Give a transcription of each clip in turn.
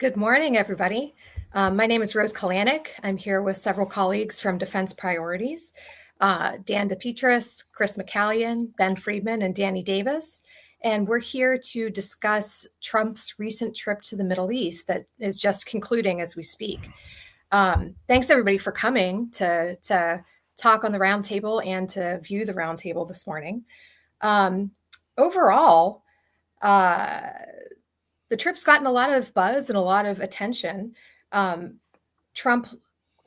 Good morning, everybody. My name is Rose Kelanic. I'm here with several colleagues from Defense Priorities, Dan DePetris, Chris McCallion, Ben Friedman, and Danny Davis. And we're here to discuss Trump's recent trip to the Middle East that is just concluding as we speak. Thanks, everybody, for coming to talk on the roundtable and to view the roundtable this morning. Overall, the trip's gotten a lot of buzz and a lot of attention. Trump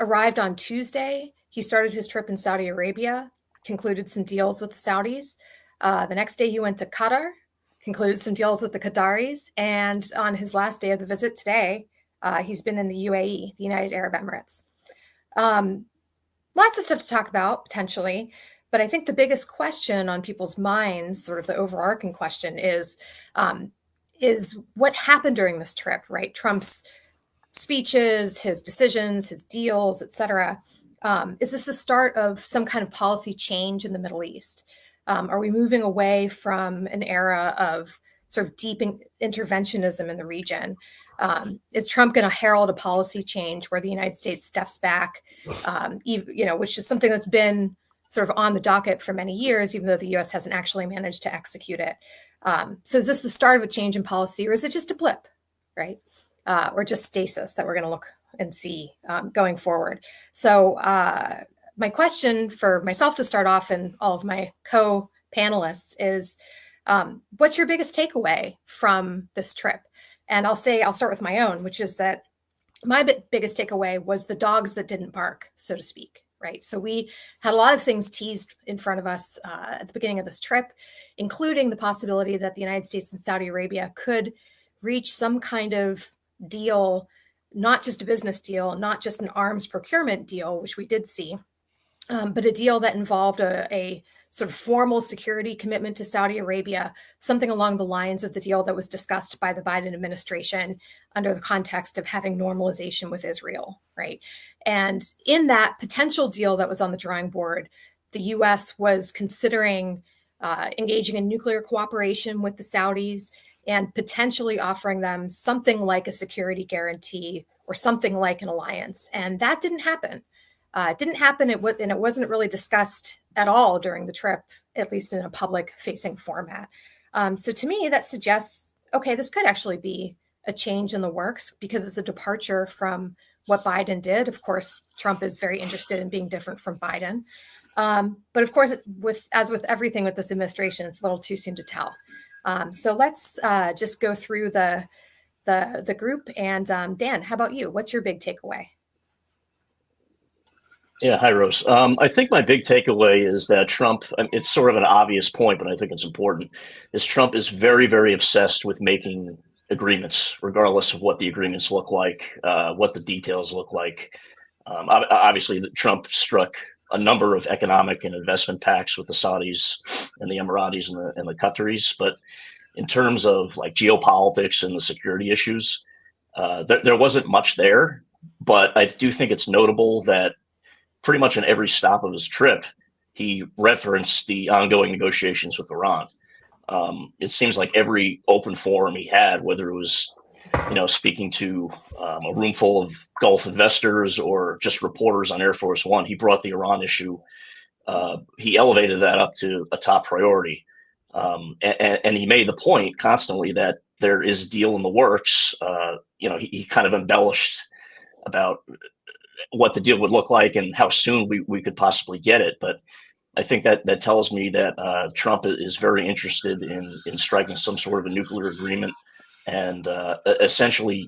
arrived on Tuesday. He started his trip in Saudi Arabia, concluded some deals with the Saudis. The next day he went to Qatar, concluded some deals with the Qataris. And on his last day of the visit today, he's been in the UAE, the United Arab Emirates. Lots of stuff to talk about, potentially. But I think the biggest question on people's minds, sort of the overarching question, is what happened during this trip, right? Trump's speeches, his decisions, his deals, et cetera. Is this the start of some kind of policy change in the Middle East? Are we moving away from an era of sort of deep interventionism in the region? Is Trump going to herald a policy change where the United States steps back, which is something that's been sort of on the docket for many years, even though the U.S. hasn't actually managed to execute it? So is this the start of a change in policy, or is it just a blip, right? Or just stasis that we're going to look and see going forward? So my question for myself to start off and all of my co-panelists is, what's your biggest takeaway from this trip? And I'll start with my own, which is that my biggest takeaway was the dogs that didn't bark, so to speak. Right. So we had a lot of things teased in front of us at the beginning of this trip, including the possibility that the United States and Saudi Arabia could reach some kind of deal, not just a business deal, not just an arms procurement deal, which we did see, but a deal that involved a sort of formal security commitment to Saudi Arabia, something along the lines of the deal that was discussed by the Biden administration under the context of having normalization with Israel, right? And in that potential deal that was on the drawing board, the U.S. was considering engaging in nuclear cooperation with the Saudis and potentially offering them something like a security guarantee or something like an alliance. And that didn't happen. It didn't happen, and it wasn't really discussed at all during the trip, at least in a public-facing format. So to me, that suggests, okay, this could actually be a change in the works because it's a departure from what Biden did. Of course, Trump is very interested in being different from Biden. But of course, as with everything with this administration, it's a little too soon to tell. So let's just go through the group. And Dan, how about you? What's your big takeaway? Yeah, hi, Rose. I think my big takeaway is that Trump, it's sort of an obvious point, but I think it's important, is Trump is very, very obsessed with making agreements, regardless of what the agreements look like, what the details look like. Obviously, Trump struck a number of economic and investment pacts with the Saudis and the Emiratis and the Qataris. But in terms of like geopolitics and the security issues, there wasn't much there. But I do think it's notable that pretty much in every stop of his trip, he referenced the ongoing negotiations with Iran. It seems like every open forum he had, whether it was, speaking to a room full of Gulf investors or just reporters on Air Force One, he brought the Iran issue. He elevated that up to a top priority. And he made the point constantly that there is a deal in the works. He kind of embellished about what the deal would look like and how soon we could possibly get it. But I think that tells me that Trump is very interested in striking some sort of a nuclear agreement and essentially,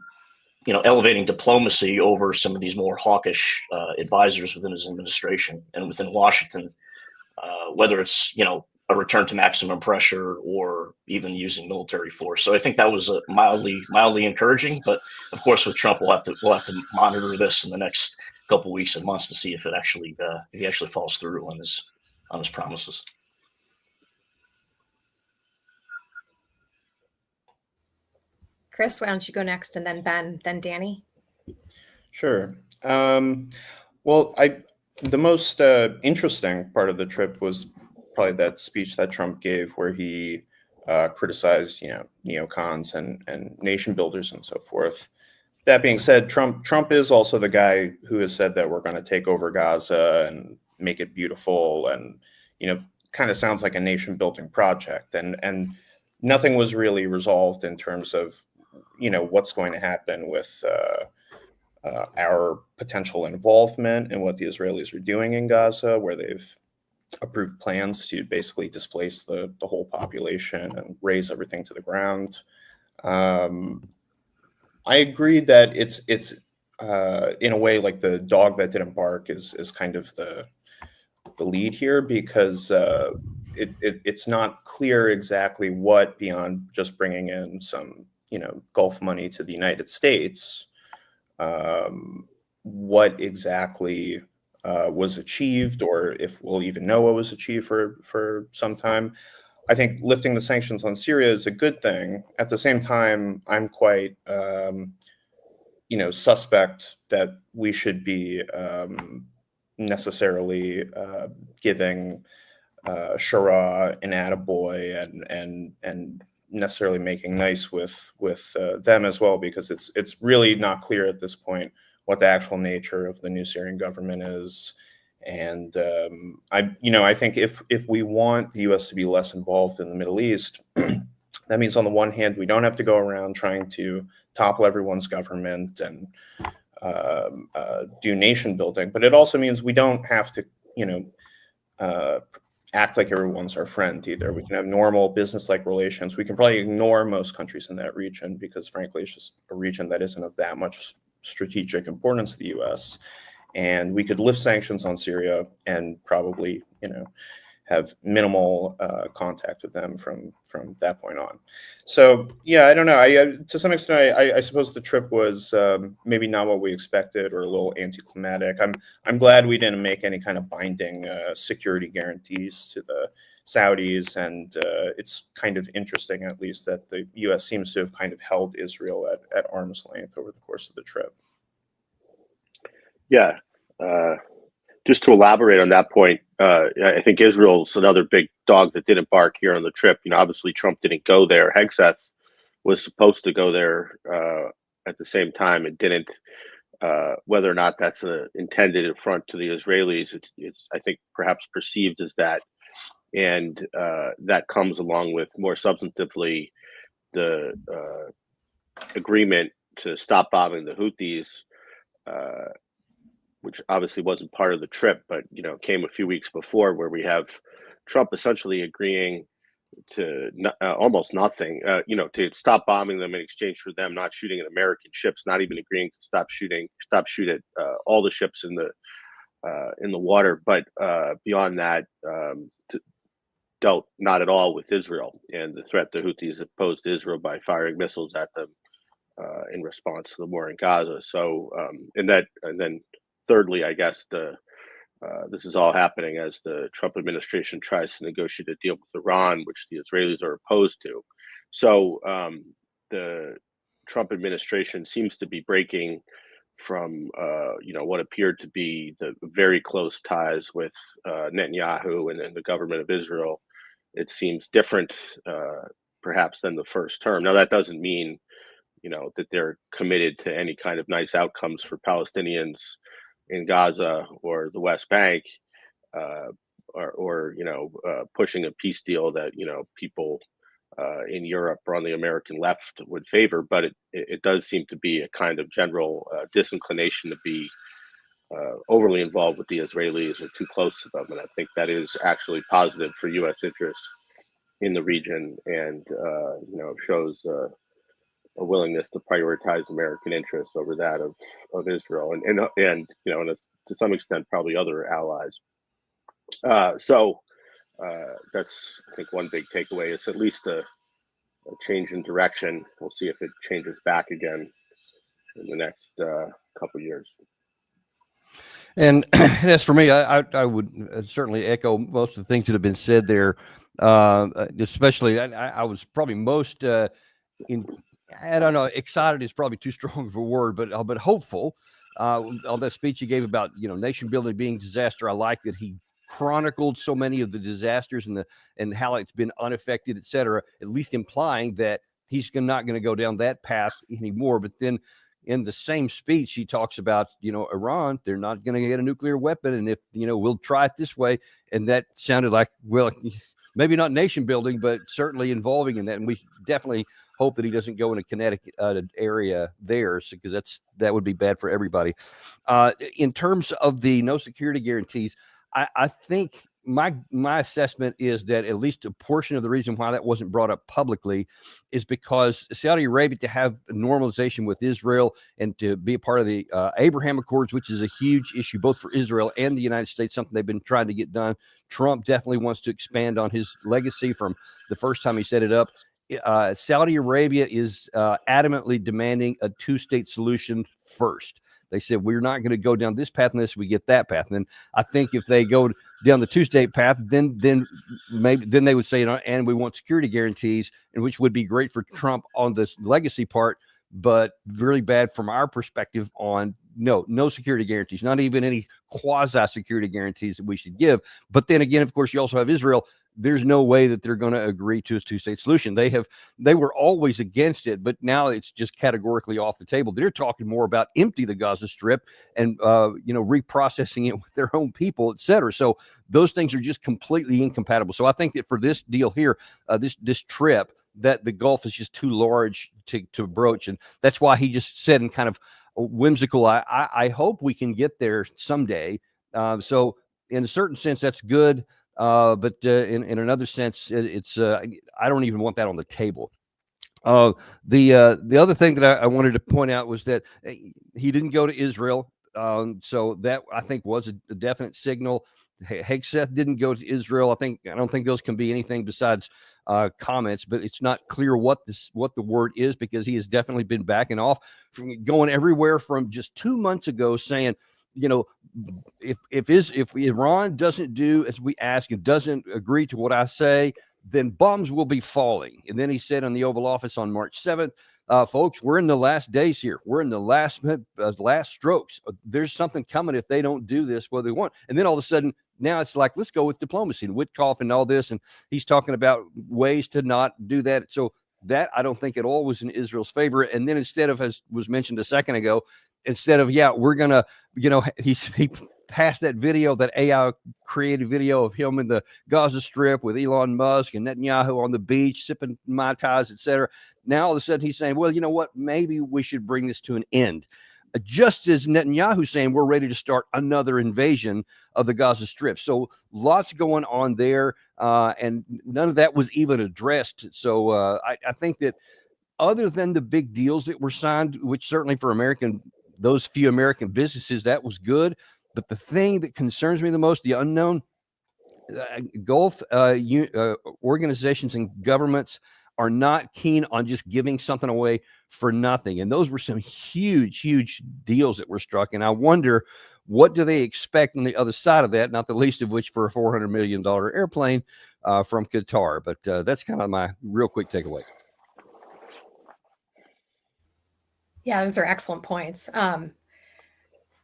elevating diplomacy over some of these more hawkish advisors within his administration and within Washington, whether it's, a return to maximum pressure or even using military force. So I think that was mildly encouraging. But of course, with Trump, we'll have to monitor this in the next couple of weeks and months to see if he actually follows through on his promises. Chris, why don't you go next, and then Ben, then Danny? Sure. Well, the most interesting part of the trip was probably that speech that Trump gave where he criticized, neocons and nation builders and so forth. that being said, Trump is also the guy who has said that we're going to take over Gaza and make it beautiful, and kind of sounds like a nation building project. And nothing was really resolved in terms of what's going to happen with our potential involvement in what the Israelis are doing in Gaza, where they've approved plans to basically displace the whole population and raise everything to the ground. I agree that it's in a way like the dog that didn't bark is kind of the lead here, because it's not clear exactly what, beyond just bringing in some Gulf money to the United States, what exactly was achieved, or if we'll even know what was achieved for some time. I think lifting the sanctions on Syria is a good thing. At the same time, I'm quite, suspect that we should be necessarily giving Shura an attaboy and necessarily making nice with them as well, because it's really not clear at this point what the actual nature of the new Syrian government is. And I think if we want the U.S. to be less involved in the Middle East, that means on the one hand, we don't have to go around trying to topple everyone's government and do nation building, but it also means we don't have to, act like everyone's our friend either. We can have normal business-like relations. We can probably ignore most countries in that region because, frankly, it's just a region that isn't of that much strategic importance to the U.S. And we could lift sanctions on Syria and probably, have minimal contact with them from that point on. So, yeah, I don't know. To some extent, I suppose the trip was maybe not what we expected, or a little anticlimactic. I'm glad we didn't make any kind of binding security guarantees to the Saudis, and it's kind of interesting, at least, that the U.S. seems to have kind of held Israel at arm's length over the course of the trip. Yeah. Just to elaborate on that point, I think Israel's another big dog that didn't bark here on the trip. Obviously Trump didn't go there. Hegseth was supposed to go there at the same time and didn't. Whether or not that's an intended affront to the Israelis, it's I think perhaps perceived as that, and that comes along with, more substantively, the agreement to stop bombing the Houthis. Which obviously wasn't part of the trip, but came a few weeks before, where we have Trump essentially agreeing to almost nothing, to stop bombing them in exchange for them not shooting at American ships, not even agreeing to stop shoot at all the ships in the water, but beyond that, dealt not at all with Israel and the threat the Houthis have posed to Israel by firing missiles at them in response to the war in Gaza. So, and then. Thirdly, I guess this is all happening as the Trump administration tries to negotiate a deal with Iran, which the Israelis are opposed to. So the Trump administration seems to be breaking from what appeared to be the very close ties with Netanyahu and the government of Israel. It seems different, perhaps, than the first term. Now, that doesn't mean that they're committed to any kind of nice outcomes for Palestinians in Gaza or the West Bank, or pushing a peace deal that people in Europe or on the American left would favor. But it does seem to be a kind of general disinclination to be overly involved with the Israelis or too close to them, and I think that is actually positive for U.S. interests in the region, and shows a willingness to prioritize American interests over that of Israel and to some extent probably other allies. So that's, I think, one big takeaway. It's at least a change in direction. We'll see if it changes back again in the next couple of years. And as for me, I would certainly echo most of the things that have been said there. Especially, I was probably most I don't know, excited is probably too strong of a word, but hopeful. On that speech he gave about nation building being disaster, I like that he chronicled so many of the disasters and how it's been unaffected, et cetera, at least implying that he's not going to go down that path anymore. But then in the same speech, he talks about, Iran, they're not going to get a nuclear weapon. And if, we'll try it this way. And that sounded like, well, maybe not nation building, but certainly involving in that. And we definitely hope that he doesn't go in a kinetic area there, because that would be bad for everybody. In terms of the no security guarantees, I think my assessment is that at least a portion of the reason why that wasn't brought up publicly is because Saudi Arabia, to have normalization with Israel and to be a part of the Abraham Accords, which is a huge issue both for Israel and the United States, something they've been trying to get done. Trump definitely wants to expand on his legacy from the first time he set it up. Saudi Arabia is adamantly demanding a two-state solution first. They said, we're not going to go down this path unless we get that path. And I think if they go down the two-state path, then they would say, and we want security guarantees, and which would be great for Trump on this legacy part, but really bad from our perspective on no security guarantees, not even any quasi-security guarantees that we should give. But then again, of course, you also have Israel. There's no way that they're going to agree to a two-state solution. They were always against it, but now it's just categorically off the table. They're talking more about empty the Gaza Strip and reprocessing it with their own people, et cetera. So those things are just completely incompatible. So I think that for this deal here, this trip, that the Gulf is just too large to broach, and that's why he just said in kind of whimsical, I hope we can get there someday. So in a certain sense, that's good. But in another sense, it's I don't even want that on the table. The other thing that I wanted to point out was that he didn't go to Israel. So that I think was a definite signal. Hegseth didn't go to Israel. I don't think those can be anything besides comments, but it's not clear what the word is, because he has definitely been backing off from going everywhere from just 2 months ago saying, if Iran doesn't do as we ask and doesn't agree to what I say, then bombs will be falling. And then he said in the Oval Office on March 7th, folks, we're in the last days here. We're in the last strokes. There's something coming if they don't do this what they want. And then all of a sudden, now it's like, let's go with diplomacy and Witkoff and all this. And he's talking about ways to not do that. So that I don't think at all was in Israel's favor. And then instead of, as was mentioned a second ago, instead of, we're going to, he passed that video, that AI created video of him in the Gaza Strip with Elon Musk and Netanyahu on the beach, sipping Mai Tais, et cetera. Now all of a sudden he's saying, well, you know what, maybe we should bring this to an end. Just as Netanyahu saying we're ready to start another invasion of the Gaza Strip. So lots going on there, and none of that was even addressed. So I think that other than the big deals that were signed, which certainly for those few American businesses, that was good. But the thing that concerns me the most, the unknown, Gulf organizations and governments are not keen on just giving something away for nothing. And those were some huge, huge deals that were struck. And I wonder, what do they expect on the other side of that? Not the least of which for a $400 million airplane from Qatar. But that's kind of my real quick takeaway. Yeah, those are excellent points.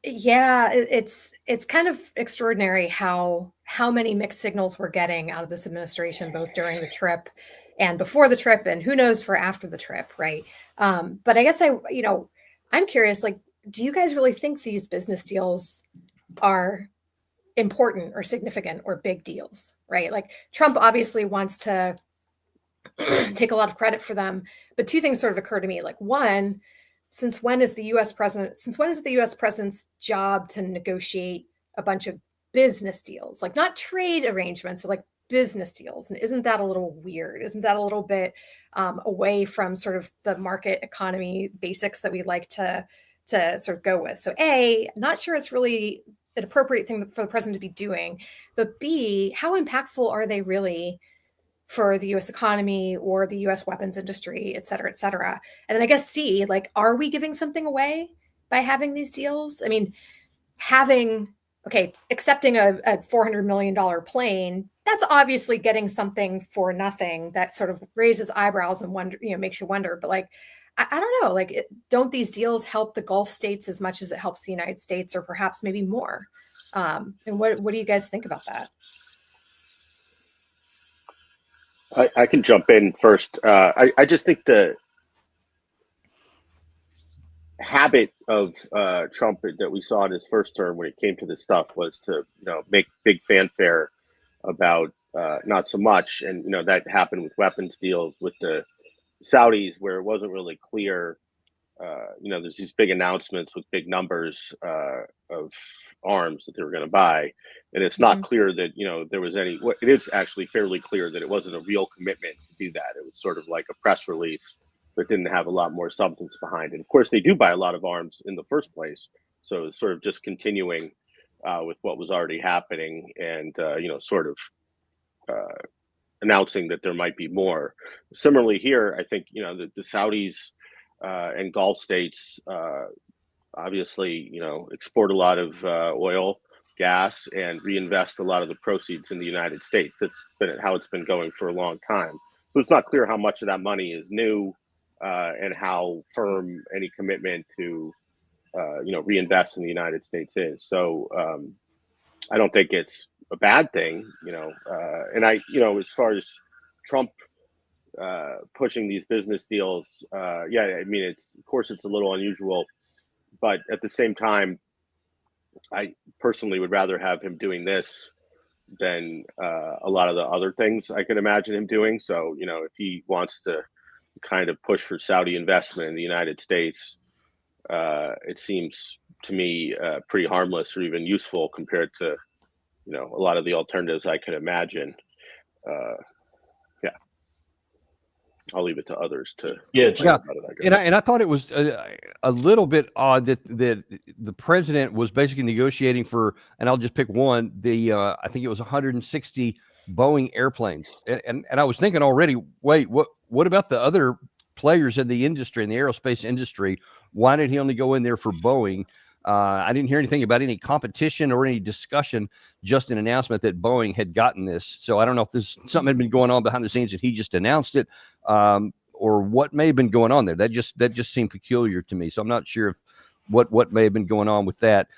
It's kind of extraordinary how many mixed signals we're getting out of this administration, both during the trip and before the trip, and who knows for after the trip, right? But I guess I'm curious, like, do you guys really think these business deals are important or significant or big deals, right? Like, Trump obviously wants to take a lot of credit for them, but two things sort of occur to me. Like, one, since when is the U.S. president's job to negotiate a bunch of business deals, like not trade arrangements, but like business deals? And isn't that a little weird? Isn't that a little bit away from sort of the market economy basics that we like to sort of go with? So A, not sure it's really an appropriate thing for the president to be doing, but B, how impactful are they really for the U.S. economy or the U.S. weapons industry, et cetera, et cetera? And then I guess C, like, are we giving something away by having these deals? I mean, accepting a $400 million plane, that's obviously getting something for nothing that sort of raises eyebrows and wonder, makes you wonder. But like, I don't know, like, don't these deals help the Gulf states as much as it helps the United States, or perhaps maybe more? And what do you guys think about that? I can jump in first. I just think habit of Trump that we saw in his first term when it came to this stuff was to make big fanfare about not so much, and that happened with weapons deals with the Saudis, where it wasn't really clear. There's these big announcements with big numbers of arms that they were going to buy, and it's not clear that there was any. It is actually fairly clear that it wasn't a real commitment to do that. It was sort of like a press release that didn't have a lot more substance behind it. Of course, they do buy a lot of arms in the first place, so it's sort of just continuing with what was already happening, and sort of announcing that there might be more. Similarly here, I think the Saudis and Gulf states obviously export a lot of oil, gas, and reinvest a lot of the proceeds in the United States. That's been how it's been going for a long time. So it's not clear how much of that money is new and how firm any commitment to reinvest in the United States is. So I don't think it's a bad thing, and as far as Trump pushing these business deals, I mean, of course it's a little unusual, but at the same time, I personally would rather have him doing this than a lot of the other things I can imagine him doing. So, if he wants to kind of push for Saudi investment in the United States, it seems to me pretty harmless or even useful compared to a lot of the alternatives I could imagine. I'll leave it to others to about it, and I thought it was a little bit odd that the president was basically negotiating for, and I'll just pick one, I think it was 160 Boeing airplanes, and I was thinking already, wait, what about the other players in the industry, in the aerospace industry? Why did he only go in there for Boeing? I didn't hear anything about any competition or any discussion, just an announcement that Boeing had gotten this. So I don't know if there's something had been going on behind the scenes and he just announced it, or what may have been going on there. That just seemed peculiar to me. So I'm not sure if what may have been going on with that.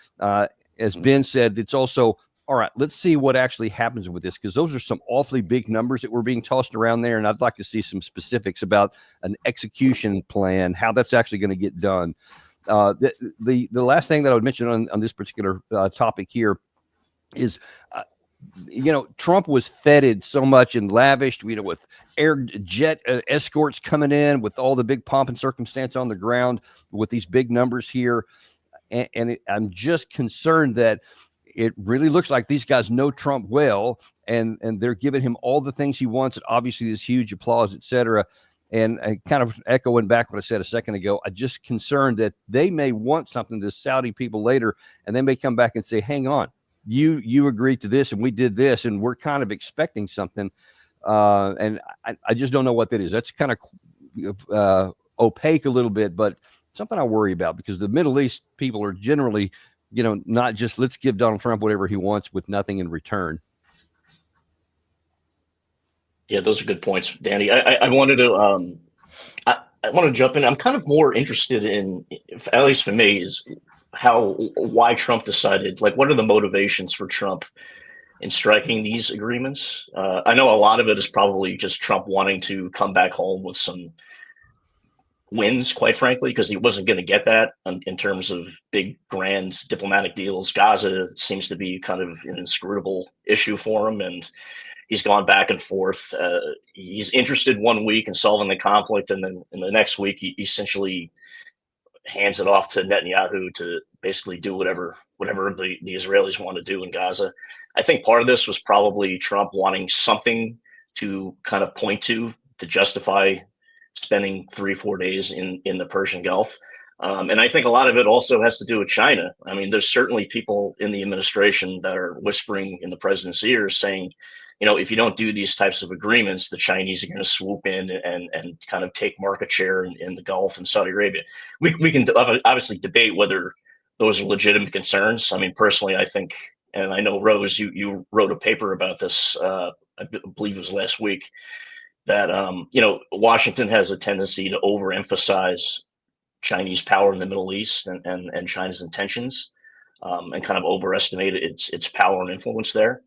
As Ben said, it's also, all right, let's see what actually happens with this, because those are some awfully big numbers that were being tossed around there. And I'd like to see some specifics about an execution plan, how that's actually going to get done. The last thing that I would mention on this particular topic here is, Trump was feted so much and lavished, with air jet escorts coming in, with all the big pomp and circumstance on the ground, with these big numbers here. And I'm just concerned that it really looks like these guys know Trump well, and they're giving him all the things he wants. And obviously, this huge applause, etc. And kind of echoing back what I said a second ago, I'm just concerned that they may want something to Saudi people later, and they may come back and say, hang on, you agreed to this and we did this, and we're kind of expecting something. And I just don't know what that is. That's kind of opaque a little bit, but something I worry about, because the Middle East people are generally, not just let's give Donald Trump whatever he wants with nothing in return. Yeah, those are good points, Danny. I wanted to I want to jump in. I'm kind of more interested in, at least for me, is why Trump decided, like, what are the motivations for Trump in striking these agreements? I know a lot of it is probably just Trump wanting to come back home with some wins, quite frankly, because he wasn't going to get that in terms of big, grand diplomatic deals. Gaza seems to be kind of an inscrutable issue for him, and he's gone back and forth. He's interested one week in solving the conflict, and then in the next week, he essentially hands it off to Netanyahu to basically do whatever the Israelis want to do in Gaza. I think part of this was probably Trump wanting something to kind of point to justify spending 3-4 days in the Persian Gulf. And I think a lot of it also has to do with China. I mean, there's certainly people in the administration that are whispering in the president's ears saying, if you don't do these types of agreements, the Chinese are going to swoop in and kind of take market share in the Gulf and Saudi Arabia. We can obviously debate whether those are legitimate concerns. I mean, personally, I think, and I know, Rose, you wrote a paper about this, I believe it was last week, that, Washington has a tendency to overemphasize Chinese power in the Middle East and China's intentions, and kind of overestimate its power and influence there.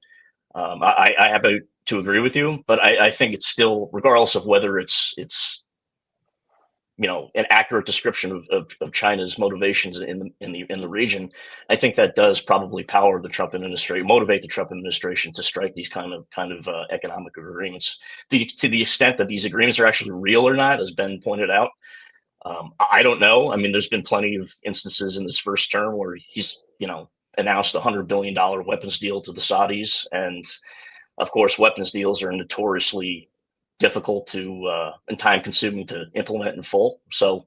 I happen to agree with you, but I think it's still, regardless of whether it's an accurate description of China's motivations in the region. I think that does probably motivate the Trump administration to strike these kind of economic agreements. To the extent that these agreements are actually real or not, as Ben pointed out, I don't know. I mean, there's been plenty of instances in this first term where he's announced a $100 billion weapons deal to the Saudis, and of course, weapons deals are notoriously difficult and time consuming to implement in full. So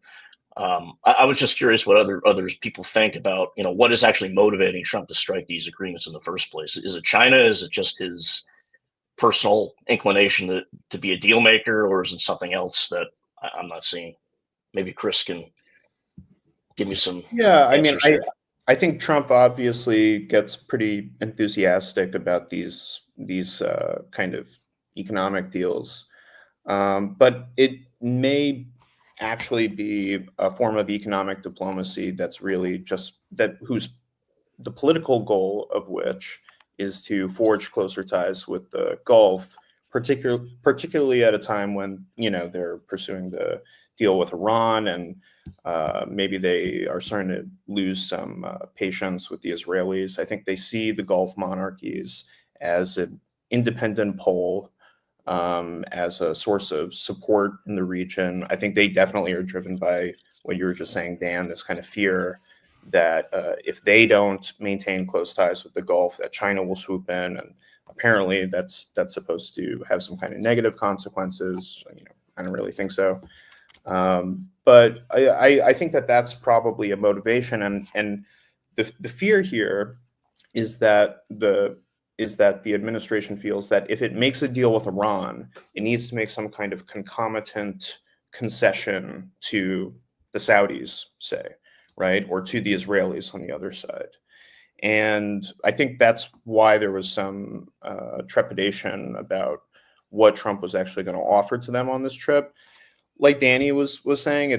I was just curious what others people think about, what is actually motivating Trump to strike these agreements in the first place. Is it China? Is it just his personal inclination to be a deal maker, or is it something else that I'm not seeing? Maybe Chris can give me some. Yeah, I mean, I think Trump obviously gets pretty enthusiastic about these kind of economic deals. But it may actually be a form of economic diplomacy that's really just whose the political goal of which is to forge closer ties with the Gulf, particularly at a time when they're pursuing the deal with Iran, and maybe they are starting to lose some patience with the Israelis. I think they see the Gulf monarchies as an independent pole, as a source of support in the region. I think they definitely are driven by what you were just saying, Dan, this kind of fear that if they don't maintain close ties with the Gulf, that China will swoop in, and apparently that's supposed to have some kind of negative consequences. I don't really think so, but I think that's probably a motivation, and the fear here is that the administration feels that if it makes a deal with Iran, it needs to make some kind of concomitant concession to the Saudis, say, right, or to the Israelis on the other side. And I think that's why there was some trepidation about what Trump was actually going to offer to them on this trip. Like Danny was saying,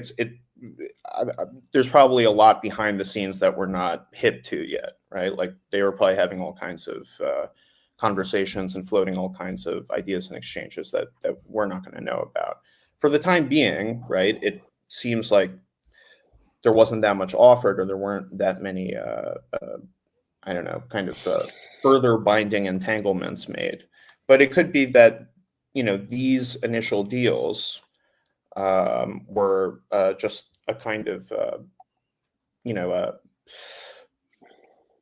there's probably a lot behind the scenes that we're not hip to yet, right? Like they were probably having all kinds of conversations and floating all kinds of ideas and exchanges that we're not going to know about. For the time being, right, it seems like there wasn't that much offered, or there weren't that many, further binding entanglements made. But it could be that, these initial deals were just a kind of,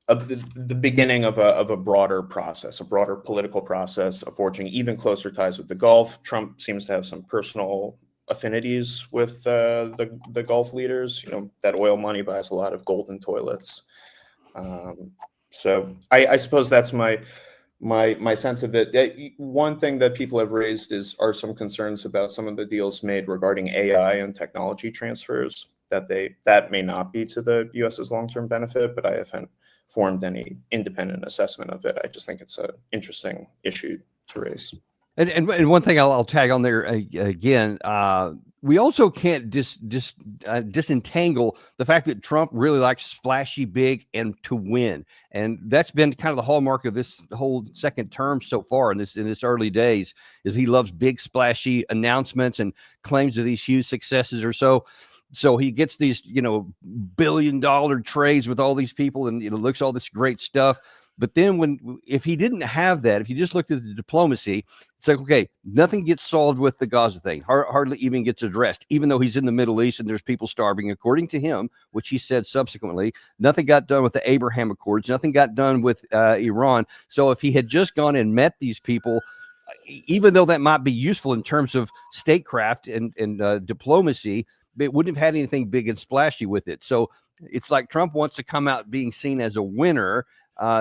the beginning of a broader process, a broader political process of forging even closer ties with the Gulf. Trump seems to have some personal affinities with the Gulf leaders. That oil money buys a lot of golden toilets. So I suppose that's my sense of it. One thing that people have raised are some concerns about some of the deals made regarding AI and technology transfers, that may not be to the U.S.'s long-term benefit, but I haven't formed any independent assessment of it. I just think it's an interesting issue to raise. And one thing I'll tag on there again, we also can't disentangle the fact that Trump really likes splashy, big, and to win, and that's been kind of the hallmark of this whole second term so far in this early days. Is he loves big, splashy announcements and claims of these huge successes or so. So he gets these, billion-dollar trades with all these people, and looks all this great stuff. But then if he didn't have that, if you just looked at the diplomacy, it's like, okay, nothing gets solved with the Gaza thing. Hardly even gets addressed, even though he's in the Middle East and there's people starving, according to him, which he said subsequently. Nothing got done with the Abraham Accords. Nothing got done with Iran. So if he had just gone and met these people, even though that might be useful in terms of statecraft and diplomacy, it wouldn't have had anything big and splashy with it. So it's like Trump wants to come out being seen as a winner.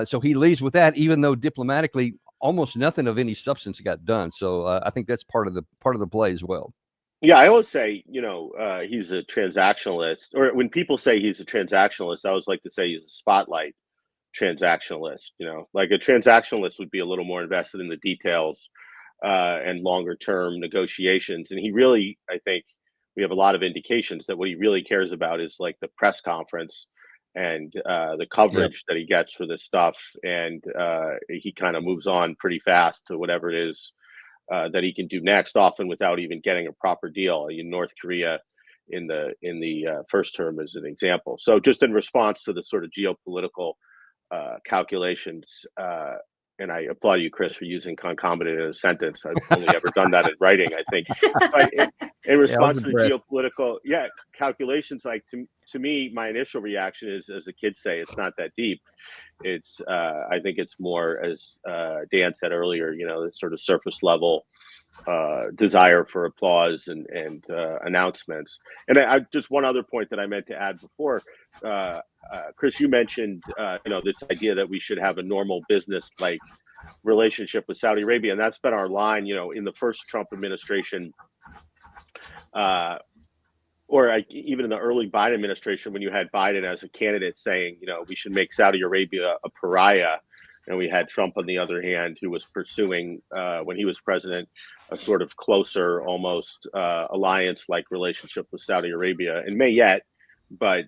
So he leaves with that, even though diplomatically almost nothing of any substance got done. So I think that's part of the play as well. Yeah, I always say, he's a transactionalist, or when people say he's a transactionalist, I always like to say he's a spotlight transactionalist. Like a transactionalist would be a little more invested in the details and longer term negotiations. And he really, I think we have a lot of indications that what he really cares about is like the press conference and the coverage that he gets for this stuff. And he kind of moves on pretty fast to whatever it is that he can do next, often without even getting a proper deal. North Korea in the first term as an example. So just in response to the sort of geopolitical calculations, and I applaud you, Chris, for using concomitant in a sentence. I've only ever done that in writing, I think. But in response to the geopolitical, calculations, like to me, my initial reaction is, as the kids say, it's not that deep. It's I think it's more, as Dan said earlier, the sort of surface level desire for applause and announcements. And I just one other point that I meant to add before, Chris, you mentioned this idea that we should have a normal business like relationship with Saudi Arabia, and that's been our line, in the first Trump administration, or even in the early Biden administration, when you had Biden as a candidate saying, we should make Saudi Arabia a pariah. And we had Trump, on the other hand, who was pursuing, when he was president, a sort of closer, almost alliance-like relationship with Saudi Arabia. And may yet, but,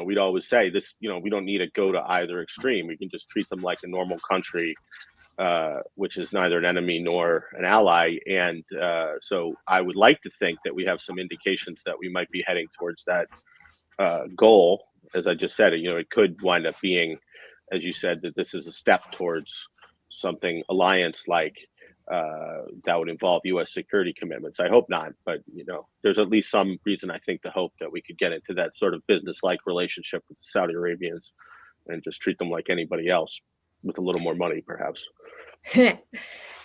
we'd always say this, we don't need to go to either extreme. We can just treat them like a normal country, which is neither an enemy nor an ally. And so I would like to think that we have some indications that we might be heading towards that goal. As I just said, it could wind up being, as you said, that this is a step towards something alliance-like that would involve U.S. security commitments. I hope not, but there's at least some reason, I think, to hope that we could get into that sort of business-like relationship with the Saudi Arabians and just treat them like anybody else with a little more money, perhaps.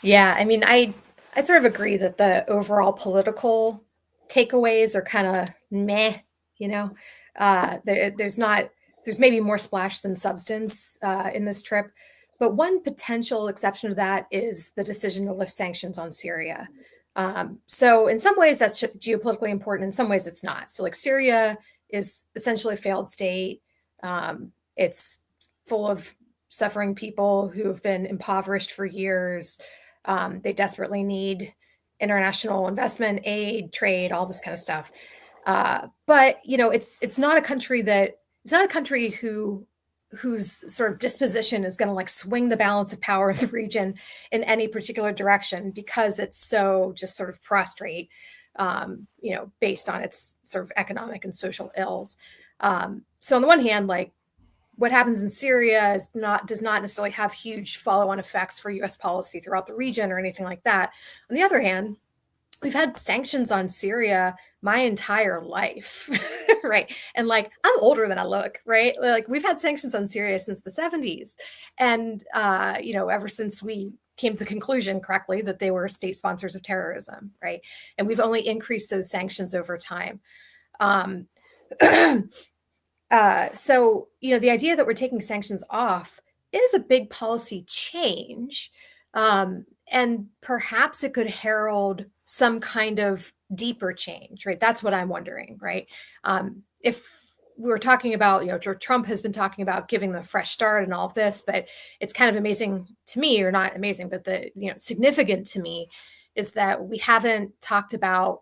Yeah, I mean, I sort of agree that the overall political takeaways are kind of meh. There's maybe more splash than substance in this trip. But one potential exception to that is the decision to lift sanctions on Syria. So in some ways, that's geopolitically important. In some ways, it's not. So like Syria is essentially a failed state. It's full of suffering people who have been impoverished for years. They desperately need international investment, aid, trade, all this kind of stuff. But it's not a country whose sort of disposition is going to like swing the balance of power in the region in any particular direction, because it's so just sort of prostrate, based on its sort of economic and social ills. So on the one hand, like what happens in Syria does not necessarily have huge follow-on effects for U.S. policy throughout the region or anything like that. On the other hand, we've had sanctions on Syria my entire life, right? And like, I'm older than I look, right? Like we've had sanctions on Syria since the 70s. And, ever since we came to the conclusion correctly that they were state sponsors of terrorism, right? And we've only increased those sanctions over time. So, the idea that we're taking sanctions off is a big policy change. And perhaps it could herald some kind of deeper change, right? That's what I'm wondering, right? If we were talking about, Trump has been talking about giving them a fresh start and all of this, but it's kind of amazing to me, or not amazing, but significant to me is that we haven't talked about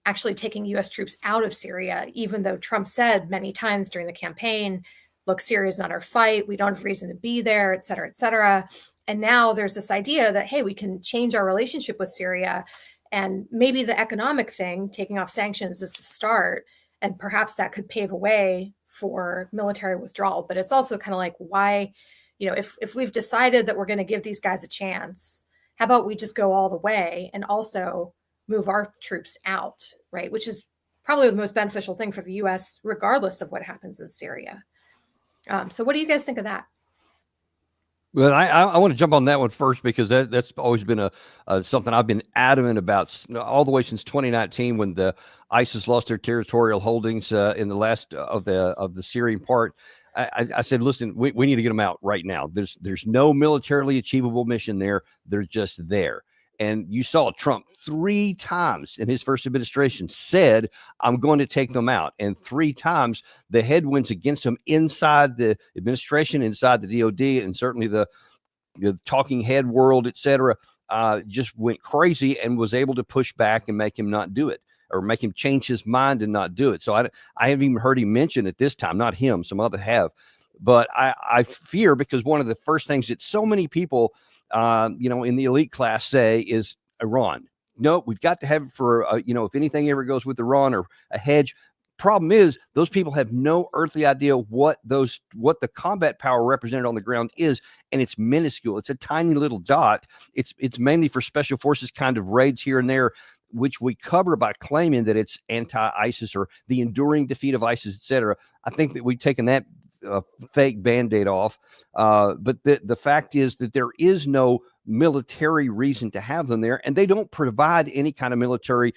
actually taking U.S. troops out of Syria, even though Trump said many times during the campaign, look, Syria is not our fight. We don't have reason to be there, et cetera, et cetera. And now there's this idea that, hey, we can change our relationship with Syria. And maybe the economic thing, taking off sanctions, is the start. And perhaps that could pave a way for military withdrawal. But it's also kind of like, why, if we've decided that we're going to give these guys a chance, how about we just go all the way and also move our troops out, right? Which is probably the most beneficial thing for the U.S., regardless of what happens in Syria. So what do you guys think of that? Well, I want to jump on that one first, because that's always been something I've been adamant about all the way since 2019, when the ISIS lost their territorial holdings in the last of the Syrian part. I said, listen, we need to get them out right now. There's no militarily achievable mission there. They're just there. And you saw Trump 3 times in his first administration said, I'm going to take them out. And 3 times the headwinds against him inside the administration, inside the DOD, and certainly the talking head world, et cetera, just went crazy and was able to push back and make him not do it, or make him change his mind and not do it. So I haven't even heard him mention it this time, not him, some other have. But I fear, because one of the first things that so many people in the elite class say is Iran. no, we've got to have it for, if anything ever goes with Iran or a hedge. Problem is, those people have no earthly idea what the combat power represented on the ground is, and it's minuscule. It's a tiny little dot. It's mainly for special forces kind of raids here and there, which we cover by claiming that it's anti-ISIS or the enduring defeat of ISIS, etc. I think that we've taken that fake Band-Aid off. But the fact is that there is no military reason to have them there, and they don't provide any kind of military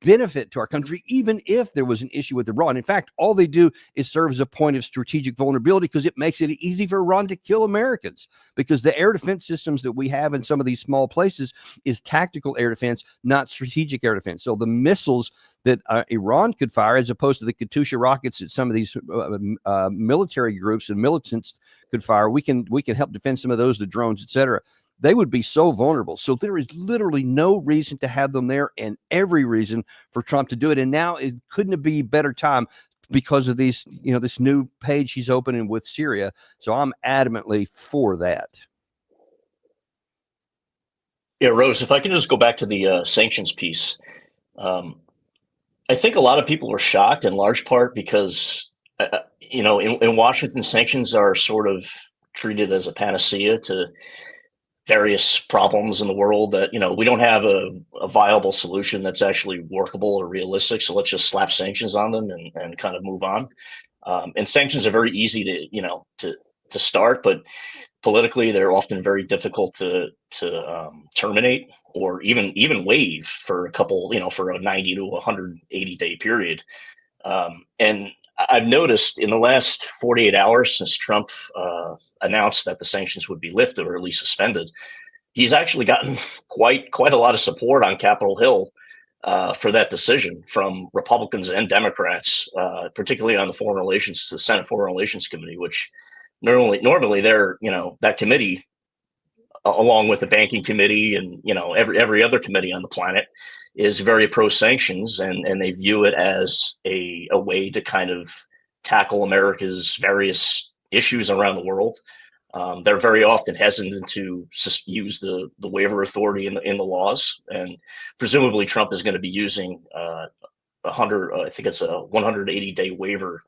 benefit to our country, even if there was an issue with Iran. In fact, all they do is serve as a point of strategic vulnerability because it makes it easy for Iran to kill Americans, because the air defense systems that we have in some of these small places is tactical air defense, not strategic air defense. So the missiles that Iran could fire, as opposed to the Katyusha rockets that some of these military groups and militants could fire, we can help defend some of those, the drones, etc. They would be so vulnerable. So there is literally no reason to have them there, and every reason for Trump to do it. And now it couldn't be a better time because of these, this new page he's opening with Syria. So I'm adamantly for that. Yeah, Rose, if I can just go back to the sanctions piece. I think a lot of people are shocked in large part because, in Washington, sanctions are sort of treated as a panacea to various problems in the world that, we don't have a viable solution that's actually workable or realistic. So let's just slap sanctions on them and kind of move on. And sanctions are very easy to start, but politically they're often very difficult to terminate or even waive for a couple, for a 90 to 180 day period. And I've noticed in the last 48 hours since Trump announced that the sanctions would be lifted or at least suspended, he's actually gotten quite a lot of support on Capitol Hill for that decision from Republicans and Democrats, particularly on the Senate Foreign Relations Committee, which normally they're, that committee, along with the Banking Committee and every other committee on the planet, is very pro sanctions, and they view it as a way to kind of tackle America's various issues around the world. They're very often hesitant to use the waiver authority in the laws, and presumably Trump is going to be using I think it's a 180-day waiver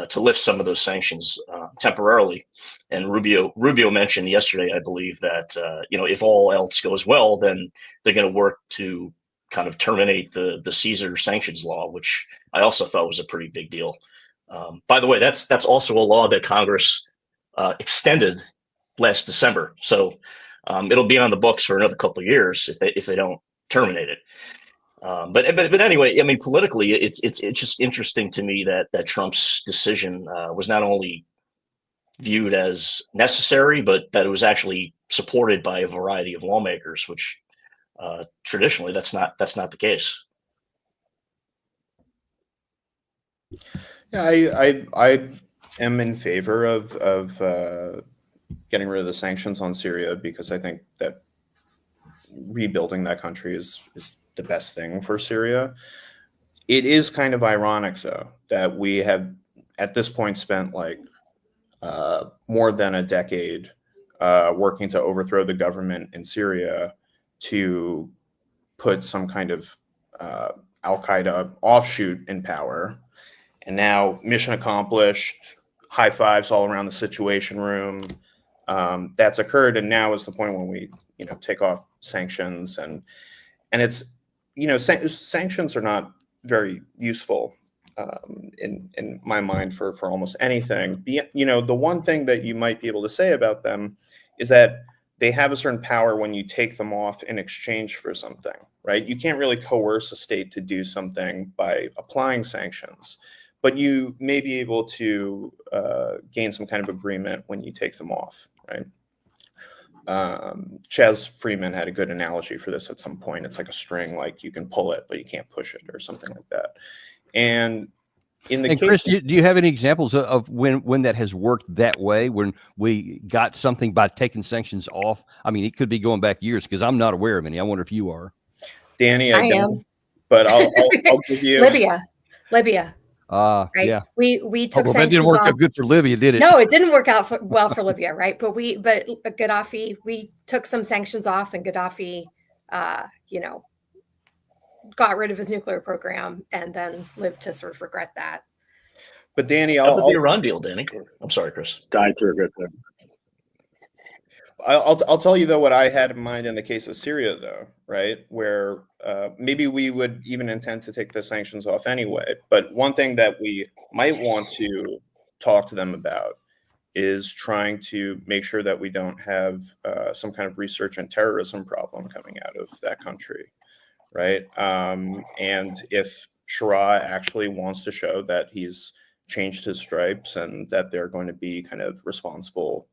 to lift some of those sanctions temporarily. And Rubio mentioned yesterday, I believe, that if all else goes well, then they're going to work to kind of terminate the Caesar sanctions law, which I also thought was a pretty big deal. By the way, that's also a law that Congress extended last December. So it'll be on the books for another couple of years if they don't terminate it. But anyway, I mean, politically, it's just interesting to me that Trump's decision was not only viewed as necessary, but that it was actually supported by a variety of lawmakers, which traditionally that's not the case. Yeah, I am in favor of getting rid of the sanctions on Syria, because I think that rebuilding that country is the best thing for Syria. It is kind of ironic, though, that we have at this point spent more than a decade working to overthrow the government in Syria to put some kind of Al-Qaeda offshoot in power. And now, mission accomplished, high fives all around the Situation Room. That's occurred, and now is the point when we, take off sanctions, and it's, sanctions are not very useful in my mind for almost anything. The one thing that you might be able to say about them is that they have a certain power when you take them off in exchange for something, right? You can't really coerce a state to do something by applying sanctions, but you may be able to gain some kind of agreement when you take them off, right? Chaz Friedman had a good analogy for this at some point. It's like a string, like you can pull it, but you can't push it, or something like that. And in the case, Chris, do you have any examples of when that has worked that way, when we got something by taking sanctions off? I mean, it could be going back years, because I'm not aware of any. I wonder if you are. Danny, I am. But I'll give you Libya. Right. Yeah. We took sanctions that didn't work off. out good for Libya, did it? No, it didn't work out well for Libya, right? But Gaddafi, we took some sanctions off, and Gaddafi, got rid of his nuclear program and then lived to sort of regret that. But Danny, How about the Iran deal, Danny? I'm sorry, Chris. Died to regret that. I'll tell you though what I had in mind in the case of Syria, though, right? Where maybe we would even intend to take the sanctions off anyway. But one thing that we might want to talk to them about is trying to make sure that we don't have some kind of research and terrorism problem coming out of that country, right? And if Shura actually wants to show that he's changed his stripes and that they're going to be kind of responsible,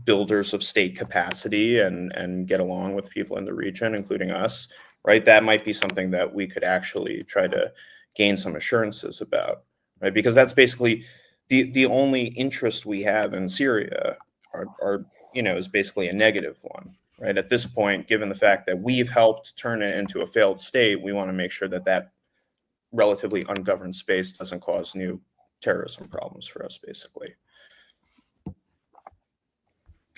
builders of state capacity and get along with people in the region, including us, right? That might be something that we could actually try to gain some assurances about, right? Because that's basically the only interest we have in Syria is basically a negative one, right? At this point, given the fact that we've helped turn it into a failed state, we want to make sure that that relatively ungoverned space doesn't cause new terrorism problems for us, basically.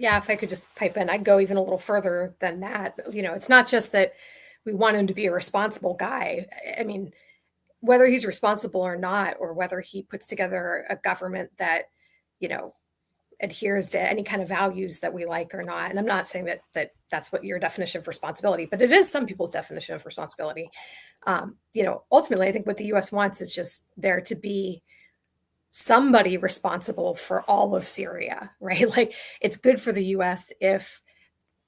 Yeah, if I could just pipe in, I'd go even a little further than that. It's not just that we want him to be a responsible guy. I mean, whether he's responsible or not, or whether he puts together a government that, adheres to any kind of values that we like or not. And I'm not saying that that's what your definition of responsibility, but it is some people's definition of responsibility. Ultimately, I think what the U.S. wants is just there to be somebody responsible for all of Syria, right? Like, it's good for the U.S. if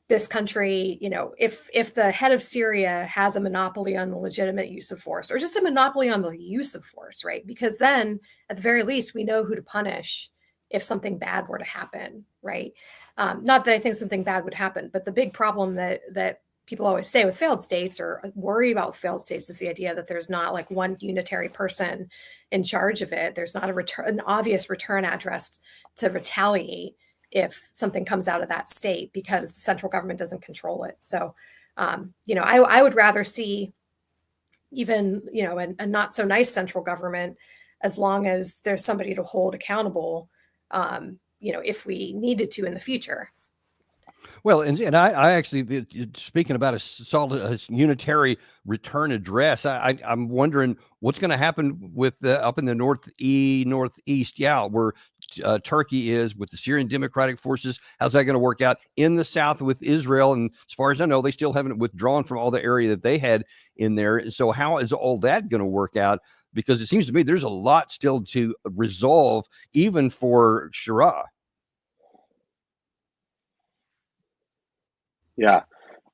this country, if the head of Syria has a monopoly on the legitimate use of force, or just a monopoly on the use of force, right? Because then, at the very least, we know who to punish if something bad were to happen, right? Not that I think something bad would happen, but the big problem that people always say with failed states, or worry about failed states, is the idea that there's not like one unitary person in charge of it. There's not an obvious return address to retaliate if something comes out of that state, because the central government doesn't control it. So, I would rather see even, a not so nice central government, as long as there's somebody to hold accountable, if we needed to in the future. Well, and I actually, speaking about a unitary return address, I'm wondering what's going to happen with up in the northeast, where Turkey is, with the Syrian Democratic Forces. How's that going to work out in the south with Israel? And as far as I know, they still haven't withdrawn from all the area that they had in there. So how is all that going to work out? Because it seems to me there's a lot still to resolve, even for Shura. Yeah.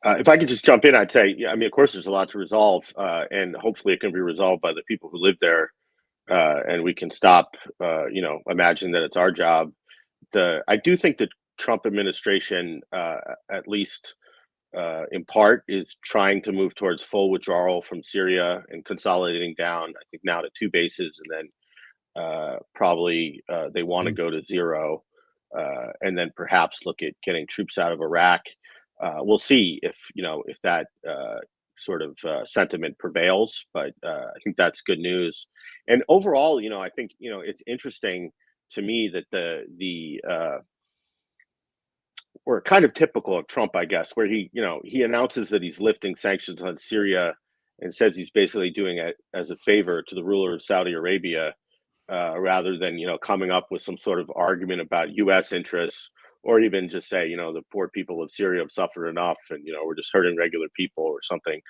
If I could just jump in, I'd say, of course, there's a lot to resolve, and hopefully it can be resolved by the people who live there, and we can stop, imagine that it's our job. I do think the Trump administration, at least in part, is trying to move towards full withdrawal from Syria and consolidating down, I think, now to 2 bases, and then probably they want to go to 0, and then perhaps look at getting troops out of Iraq. We'll see if that sort of sentiment prevails, but I think that's good news. And overall, I think it's interesting to me that the or kind of typical of Trump, I guess, where he announces that he's lifting sanctions on Syria and says he's basically doing it as a favor to the ruler of Saudi Arabia, rather than coming up with some sort of argument about U.S. interests, or even just say, the poor people of Syria have suffered enough, and we're just hurting regular people or something.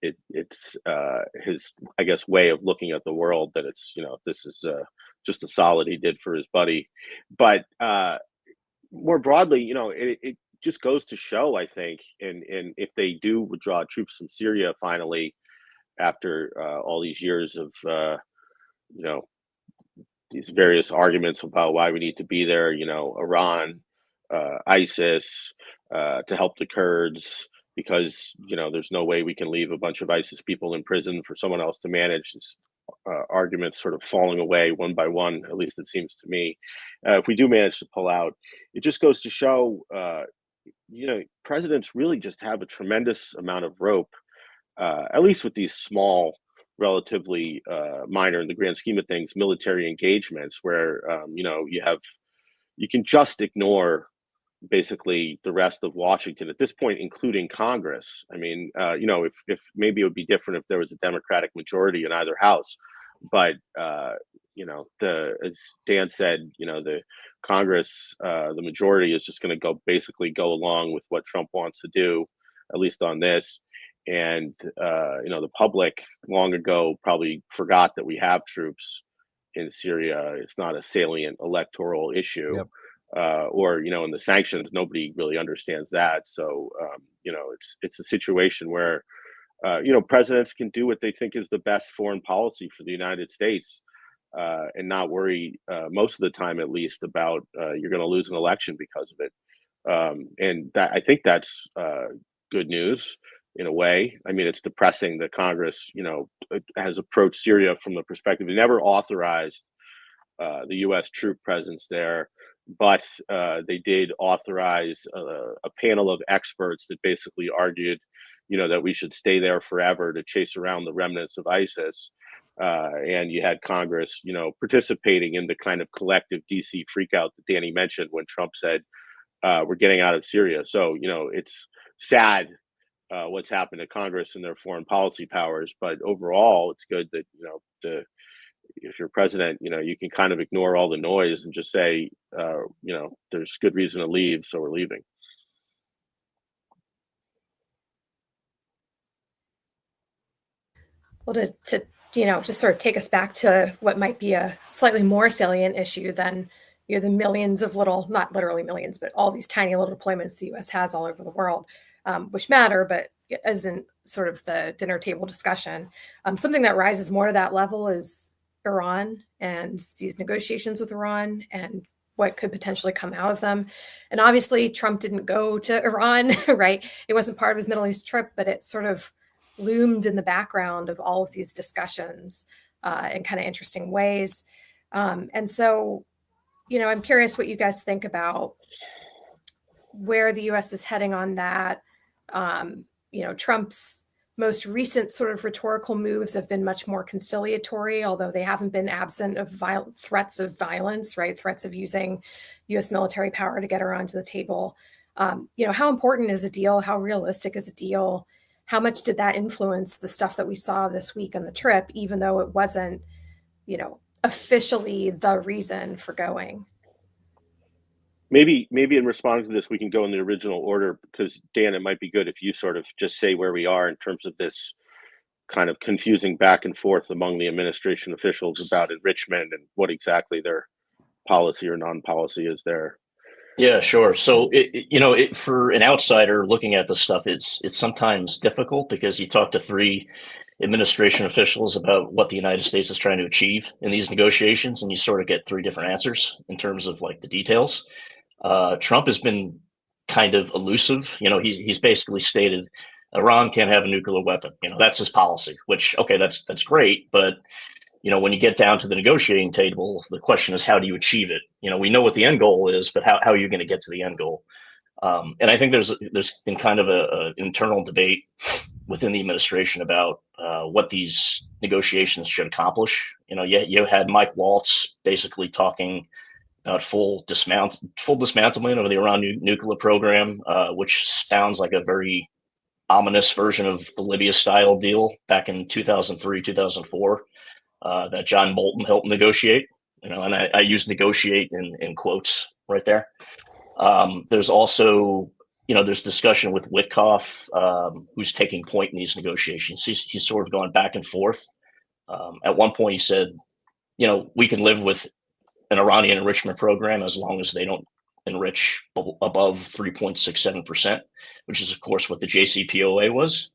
It's his, I guess, way of looking at the world, that it's this is just a solid he did for his buddy. But more broadly, it just goes to show, I think, and if they do withdraw troops from Syria finally, after all these years of these various arguments about why we need to be there, Iran, ISIS, to help the Kurds, because there's no way we can leave a bunch of ISIS people in prison for someone else to manage. This arguments sort of falling away one by one, at least it seems to me. If we do manage to pull out, it just goes to show, presidents really just have a tremendous amount of rope, at least with these small, relatively minor in the grand scheme of things, military engagements, where you can just ignore basically the rest of Washington at this point, including Congress. I mean, if maybe it would be different if there was a Democratic majority in either house, but as Dan said, the Congress, the majority is just going to go along with what Trump wants to do, at least on this. And the public long ago probably forgot that we have troops in Syria. It's not a salient electoral issue. Yep. In the sanctions, nobody really understands that. So, it's a situation where, presidents can do what they think is the best foreign policy for the United States, and not worry, most of the time at least, about you're going to lose an election because of it. And I think that's good news in a way. I mean, it's depressing that Congress, has approached Syria from the perspective it never authorized the U.S. troop presence there. But they did authorize a panel of experts that basically argued, that we should stay there forever to chase around the remnants of ISIS. And you had Congress, participating in the kind of collective DC freakout that Danny mentioned when Trump said, we're getting out of Syria. So, it's sad what's happened to Congress and their foreign policy powers. But overall, it's good that, if you're president, you can kind of ignore all the noise and just say, there's good reason to leave, so we're leaving. Well, to just sort of take us back to what might be a slightly more salient issue than the millions of little, not literally millions, but all these tiny little deployments the U.S. has all over the world, which matter, but isn't sort of the dinner table discussion. Something that rises more to that level is Iran and these negotiations with Iran and what could potentially come out of them. And obviously Trump didn't go to Iran, right? It wasn't part of his Middle East trip, but it sort of loomed in the background of all of these discussions in kind of interesting ways. And so, I'm curious what you guys think about where the U.S. is heading on that. Trump's most recent sort of rhetorical moves have been much more conciliatory, although they haven't been absent of threats of violence, right? Threats of using U.S. military power to get Iran to the table. How important is a deal? How realistic is a deal? How much did that influence the stuff that we saw this week on the trip, even though it wasn't, officially the reason for going? Maybe in responding to this, we can go in the original order, because Dan, it might be good if you sort of just say where we are in terms of this kind of confusing back and forth among the administration officials about enrichment and what exactly their policy or non-policy is there. Yeah, sure. So, for an outsider looking at this stuff, it's sometimes difficult because you talk to three administration officials about what the United States is trying to achieve in these negotiations, and you sort of get three different answers in terms of like the details. Trump has been kind of elusive. He's basically stated Iran can't have a nuclear weapon. That's his policy, which, okay, that's great. But, when you get down to the negotiating table, the question is, how do you achieve it? We know what the end goal is, but how are you going to get to the end goal? And I think there's been kind of an internal debate within the administration about what these negotiations should accomplish. You had Mike Waltz basically talking about full dismantlement of the Iran nuclear program, which sounds like a very ominous version of the Libya-style deal back in 2003, 2004, that John Bolton helped negotiate. And I use negotiate in quotes right there. There's also, there's discussion with Witkoff, who's taking point in these negotiations. He's sort of going back and forth. At one point, he said, we can live with an Iranian enrichment program as long as they don't enrich above 3.67%, which is, of course, what the JCPOA was.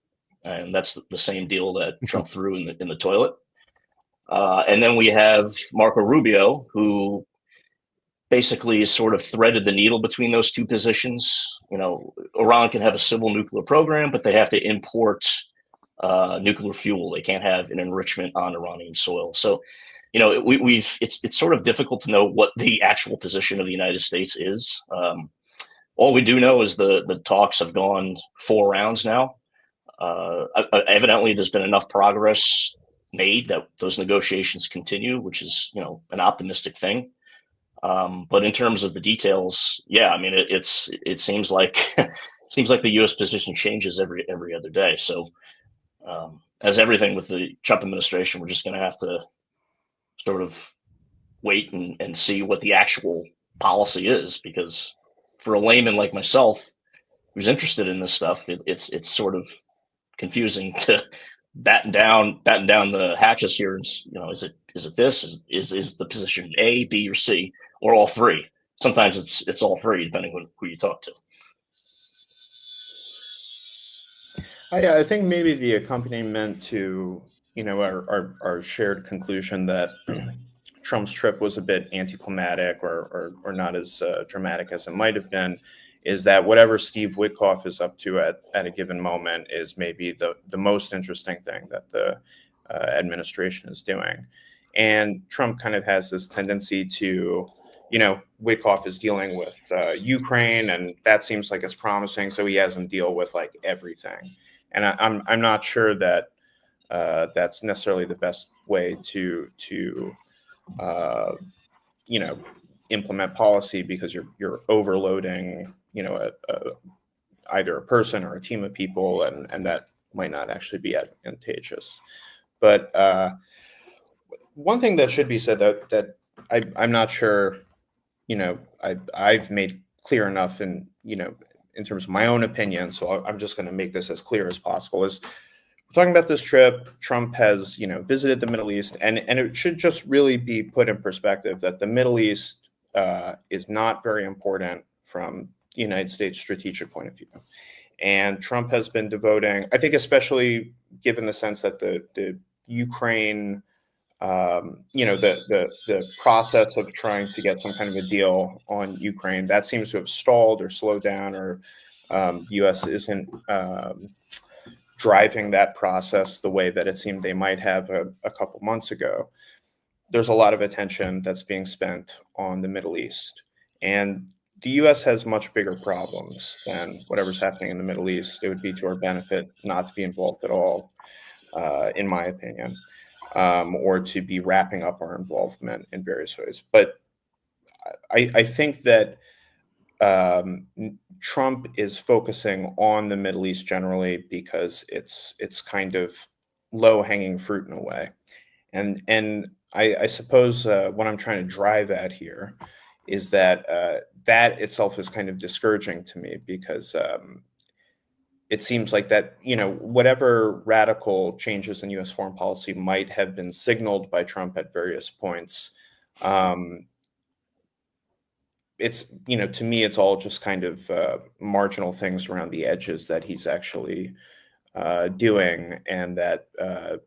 And that's the same deal that Trump threw in the toilet. And then we have Marco Rubio, who basically sort of threaded the needle between those two positions. Iran can have a civil nuclear program, but they have to import nuclear fuel. They can't have an enrichment on Iranian soil. So, it's sort of difficult to know what the actual position of the United States is. All we do know is the talks have gone 4 rounds now. Evidently, there's been enough progress made that those negotiations continue, which is, an optimistic thing. But in terms of the details, yeah, I mean, it seems like seems like the U.S. position changes every other day. So as everything with the Trump administration, we're just going to have to sort of wait and see what the actual policy is, because for a layman like myself who's interested in this stuff, it's sort of confusing to batten down the hatches here. And is it this? Is the position A, B, or C, or all three? Sometimes it's all three, depending on who you talk to. I think maybe the accompaniment to our shared conclusion that Trump's trip was a bit anticlimactic or not as dramatic as it might have been is that whatever Steve Witkoff is up to at a given moment is maybe the most interesting thing that the administration is doing. And Trump kind of has this tendency to, Witkoff is dealing with Ukraine, and that seems like it's promising, so he has him deal with like everything. And I'm not sure that that's necessarily the best way to implement policy, because you're overloading either a person or a team of people, and that might not actually be advantageous. But one thing that should be said that I'm not sure I've made clear enough in terms of my own opinion, so I'm just going to make this as clear as possible, is we're talking about this trip. Trump has visited the Middle East, and it should just really be put in perspective that the Middle East is not very important from the United States strategic point of view. And Trump has been devoting, I think, especially given the sense that the Ukraine, the process of trying to get some kind of a deal on Ukraine, that seems to have stalled or slowed down, or the U.S. isn't driving that process the way that it seemed they might have a couple months ago. There's a lot of attention that's being spent on the Middle East. And the U.S. has much bigger problems than whatever's happening in the Middle East. It would be to our benefit not to be involved at all, in my opinion, or to be wrapping up our involvement in various ways. But I think that Trump is focusing on the Middle East generally because it's kind of low-hanging fruit in a way. And I suppose what I'm trying to drive at here is that that itself is kind of discouraging to me, because it seems like that, whatever radical changes in U.S. foreign policy might have been signaled by Trump at various points, it's, to me, it's all just kind of marginal things around the edges that he's actually doing, and that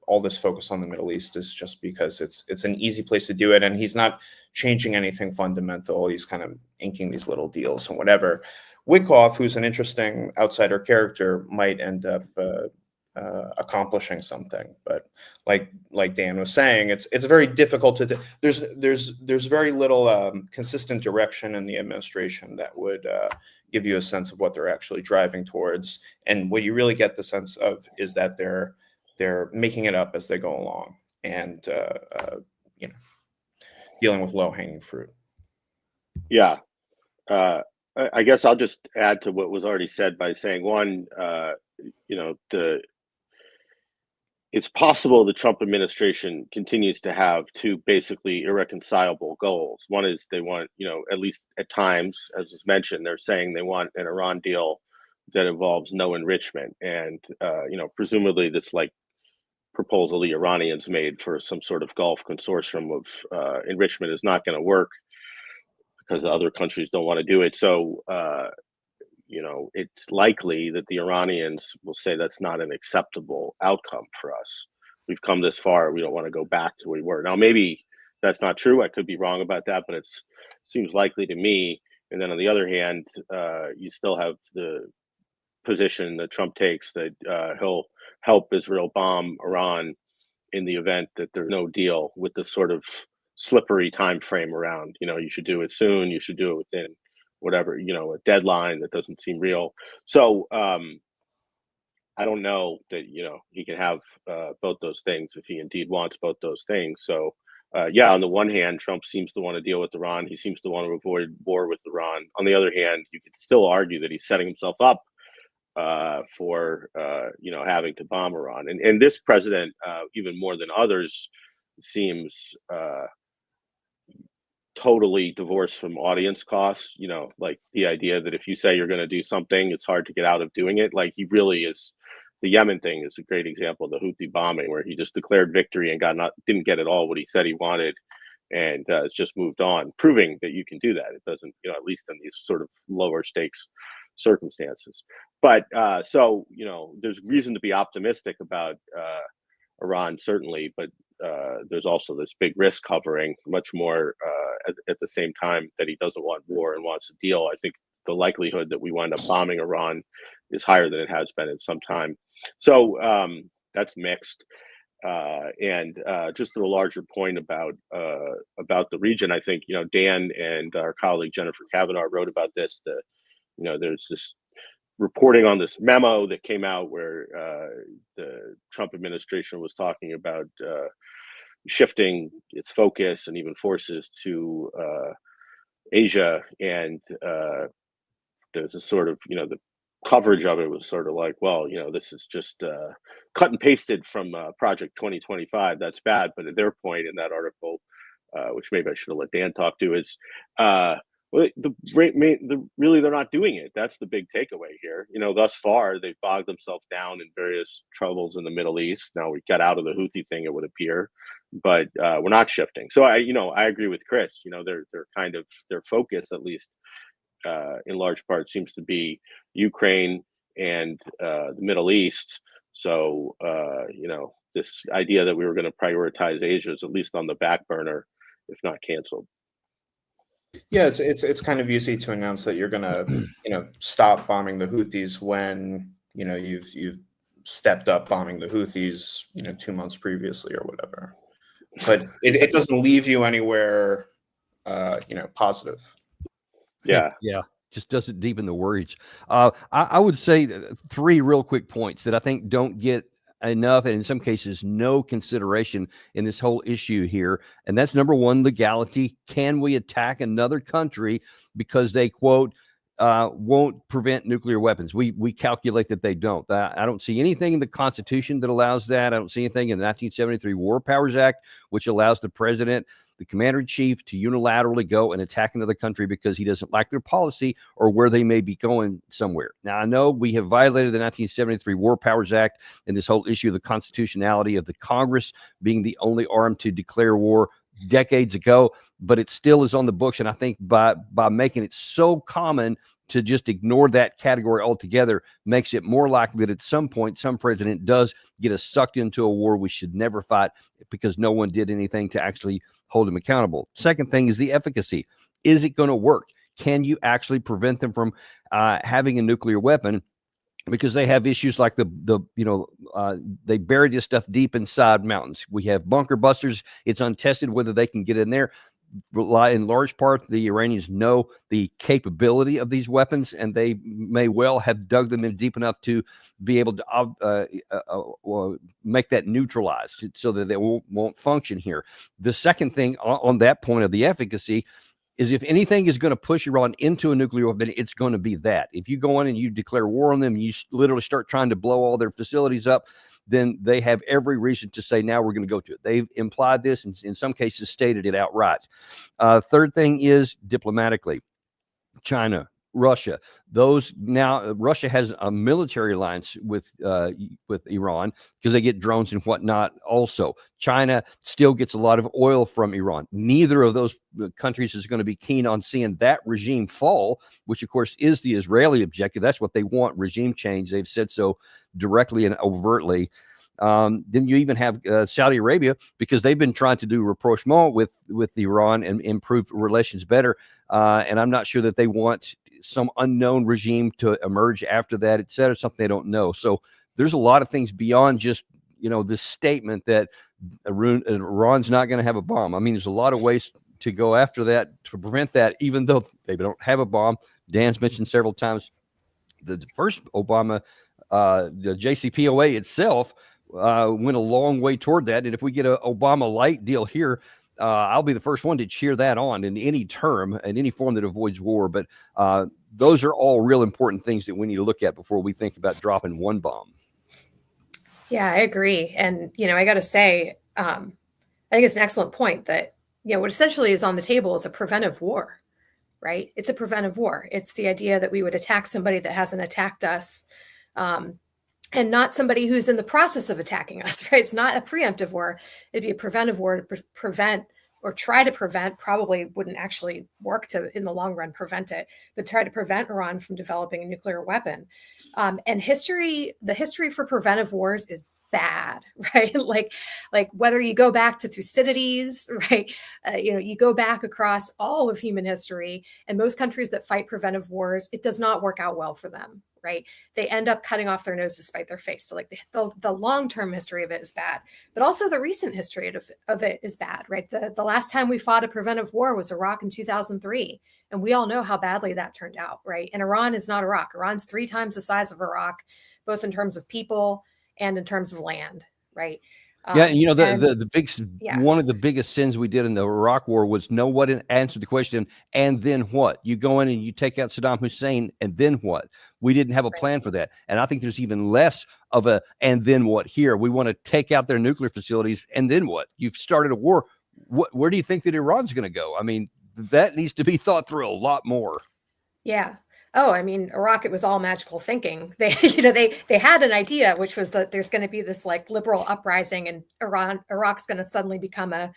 all this focus on the Middle East is just because it's an easy place to do it, and he's not changing anything fundamental. He's kind of inking these little deals and whatever. Witkoff, who's an interesting outsider character, might end up accomplishing something, but like Dan was saying, it's very difficult to. There's very little consistent direction in the administration that would give you a sense of what they're actually driving towards, and what you really get the sense of is that they're making it up as they go along, and dealing with low-hanging fruit. Yeah. I guess I'll just add to what was already said by saying, one, it's possible the Trump administration continues to have two basically irreconcilable goals. One is they want, at least at times, as was mentioned, they're saying they want an Iran deal that involves no enrichment. And, presumably this proposal the Iranians made for some sort of Gulf consortium of enrichment is not going to work, because other countries don't want to do it. So, it's likely that the Iranians will say that's not an acceptable outcome for us. We've come this far. We don't want to go back to where we were. Now, maybe that's not true. I could be wrong about that, but it seems likely to me. And then on the other hand, you still have the position that Trump takes that he'll help Israel bomb Iran in the event that there's no deal, with the sort of slippery time frame around, you should do it soon, you should do it within whatever, a deadline that doesn't seem real. So I don't know that, he can have both those things if he indeed wants both those things. So yeah, on the one hand, Trump seems to want to deal with Iran. He seems to want to avoid war with Iran. On the other hand, you could still argue that he's setting himself up for having to bomb Iran. And this president, even more than others, seems totally divorced from audience costs. Like the idea that if you say you're going to do something, it's hard to get out of doing it. Like he really is. The Yemen thing is a great example of the Houthi bombing, where he just declared victory and didn't get at all what he said he wanted, and it's just moved on, proving that you can do that. It doesn't, at least in these sort of lower stakes circumstances. But so there's reason to be optimistic about Iran, certainly, but there's also this big risk hovering, much more at the same time that he doesn't want war and wants a deal. I think the likelihood that we wind up bombing Iran is higher than it has been in some time. So that's mixed. And just to a larger point about the region, I think Dan and our colleague Jennifer Kavanaugh wrote about this. There's this reporting on this memo that came out where the Trump administration was talking about shifting its focus and even forces to Asia, and there's a sort of the coverage of it was sort of like, well, this is just cut and pasted from Project 2025. That's bad. But at their point in that article, which maybe I should have let Dan talk to, is really they're not doing it. That's the big takeaway here. Thus far they've bogged themselves down in various troubles in the Middle East. Now we got out of the Houthi thing, it would appear, but we're not shifting. So I agree with Chris. They're kind of, their focus, at least in large part, seems to be Ukraine and the Middle East. So this idea that we were going to prioritize Asia is at least on the back burner, if not canceled. Yeah, it's kind of easy to announce that you're going to stop bombing the Houthis when you've stepped up bombing the Houthis 2 months previously or whatever. But it doesn't leave you anywhere positive. Yeah. Just doesn't deepen the worries. I would say 3 real quick points that I think don't get enough, and in some cases no consideration in this whole issue here. And that's number 1, legality. Can we attack another country because they, quote, won't prevent nuclear weapons? We calculate that they don't. I don't see anything in the Constitution that allows that. I don't see anything in the 1973 War Powers Act, which allows the president, the commander-in-chief, to unilaterally go and attack another country because he doesn't like their policy or where they may be going somewhere. Now, I know we have violated the 1973 War Powers Act and this whole issue of the constitutionality of the Congress being the only arm to declare war decades ago, but it still is on the books. And I think by making it so common to just ignore that category altogether makes it more likely that at some point some president does get us sucked into a war we should never fight because no one did anything to actually hold him accountable. Second thing is the efficacy. Is it going to work? Can you actually prevent them from having a nuclear weapon? Because they have issues like they bury this stuff deep inside mountains. We have bunker busters. It's untested whether they can get in there. In large part, the Iranians know the capability of these weapons, and they may well have dug them in deep enough to be able to make that neutralized so that they won't function here. The second thing on that point of the efficacy is, if anything is going to push Iran into a nuclear weapon, it's going to be that. If you go in and you declare war on them, and you literally start trying to blow all their facilities up, then they have every reason to say, now we're going to go to it. They've implied this and in some cases stated it outright. Third thing is diplomatically. China, Russia, Russia has a military alliance with Iran because they get drones and whatnot. Also, China still gets a lot of oil from Iran. Neither of those countries is going to be keen on seeing that regime fall, which of course is the Israeli objective. That's what they want, regime change. They've said so directly and overtly. Then you even have Saudi Arabia, because they've been trying to do rapprochement with Iran and improve relations better. And I'm not sure that they want some unknown regime to emerge after that, et cetera, something they don't know. So there's a lot of things beyond just, this statement that Iran's not going to have a bomb. I mean, there's a lot of ways to go after that, to prevent that, even though they don't have a bomb. Dan's mentioned several times the first Obama, the JCPOA itself, went a long way toward that. And if we get an Obama light deal here, I'll be the first one to cheer that on in any term, in any form that avoids war. But those are all real important things that we need to look at before we think about dropping one bomb. Yeah, I agree. And, I got to say, I think it's an excellent point that, what essentially is on the table is a preventive war, right? It's a preventive war. It's the idea that we would attack somebody that hasn't attacked us, and not somebody who's in the process of attacking us, right? It's not a preemptive war. It'd be a preventive war to prevent or try to prevent, probably wouldn't actually work to, in the long run, prevent it, but try to prevent Iran from developing a nuclear weapon. And the history for preventive wars is bad, right? like whether you go back to Thucydides, right? You go back across all of human history, and most countries that fight preventive wars, it does not work out well for them, right? They end up cutting off their nose to spite their face. So like the long-term history of it is bad, but also the recent history of it is bad, right? The last time we fought a preventive war was Iraq in 2003. And we all know how badly that turned out, right? And Iran is not Iraq. Iran's 3 times the size of Iraq, both in terms of people and in terms of land, right? Yeah, the big one of the biggest sins we did in the Iraq War was no one answered the question, and then what? You go in and you take out Saddam Hussein, and then what? We didn't have a plan for that. And I think there's even less of a and then what here. We want to take out their nuclear facilities, and then what? You've started a war. Where do you think that Iran's going to go? I mean, that needs to be thought through a lot more. Yeah. Oh, I mean, Iraq, it was all magical thinking. They had an idea, which was that there's going to be this like liberal uprising, and Iraq's going to suddenly become a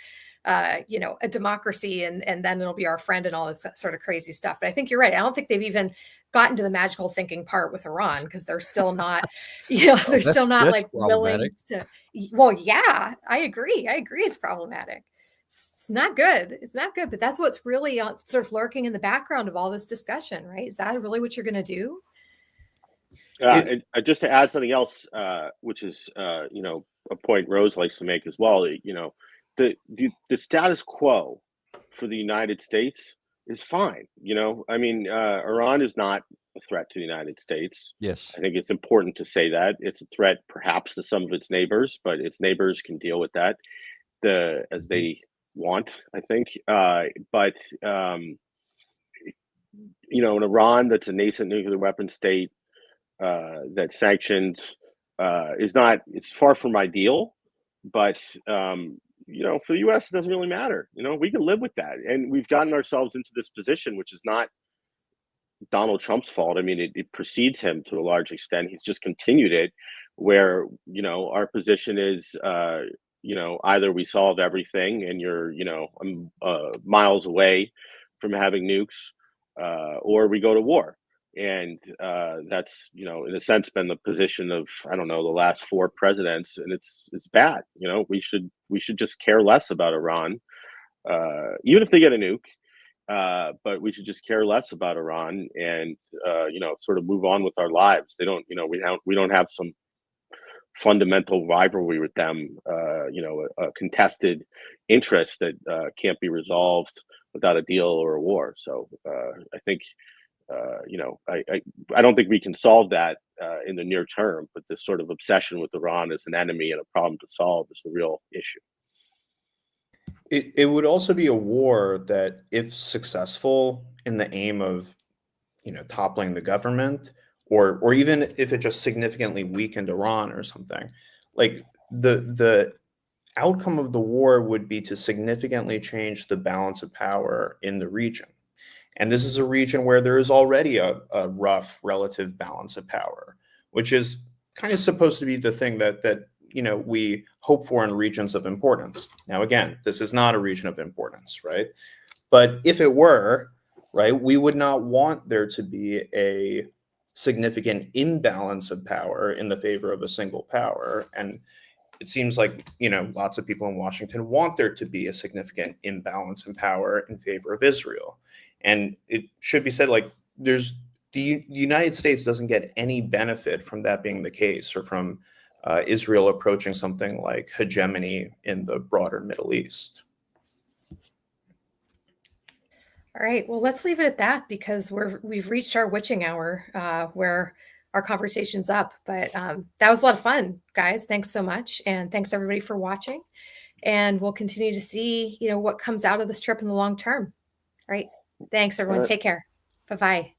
democracy, and then it'll be our friend and all this sort of crazy stuff. But I think you're right. I don't think they've even gotten to the magical thinking part with Iran, because they're still not, they're still not like willing to. Well, yeah, I agree. It's problematic. It's not good. But that's what's really sort of lurking in the background of all this discussion, right? Is that really what you're going to do? And just to add something else, which is, a point Rose likes to make as well, the status quo for the United States is fine. Iran is not a threat to the United States. Yes. I think it's important to say that. It's a threat perhaps to some of its neighbors, but its neighbors can deal with that as they want, I think. But in Iran, that's a nascent nuclear weapon state, that's sanctioned, it's far from ideal, but for the US, it doesn't really matter. We can live with that. And we've gotten ourselves into this position, which is not Donald Trump's fault. I mean, it precedes him to a large extent. He's just continued it, where, our position is, either we solve everything and you're, miles away from having nukes, or we go to war. And that's, in a sense, been the position of, I don't know, the last 4 presidents, and it's bad. We should just care less about Iran, even if they get a nuke. But we should just care less about Iran and sort of move on with our lives. They don't, we don't have some fundamental rivalry with them, a contested interest that can't be resolved without a deal or a war. So I think, I don't think we can solve that in the near term, but this sort of obsession with Iran as an enemy and a problem to solve is the real issue. It would also be a war that, if successful in the aim of, toppling the government, or even if it just significantly weakened Iran or something, like the outcome of the war would be to significantly change the balance of power in the region. And this is a region where there is already a rough relative balance of power, which is kind of supposed to be the thing that we hope for in regions of importance. Now, again, this is not a region of importance, right? But if it were, right, we would not want there to be a significant imbalance of power in the favor of a single power. And it seems like, lots of people in Washington want there to be a significant imbalance in power in favor of Israel. And it should be said, like, the United States doesn't get any benefit from that being the case, or from Israel approaching something like hegemony in the broader Middle East. All right. Well, let's leave it at that, because we've reached our witching hour, where our conversation's up. But that was a lot of fun, guys. Thanks so much. And thanks everybody for watching. and we'll continue to see, what comes out of this trip in the long term. Right. Thanks, everyone. All right. Take care. Bye-bye.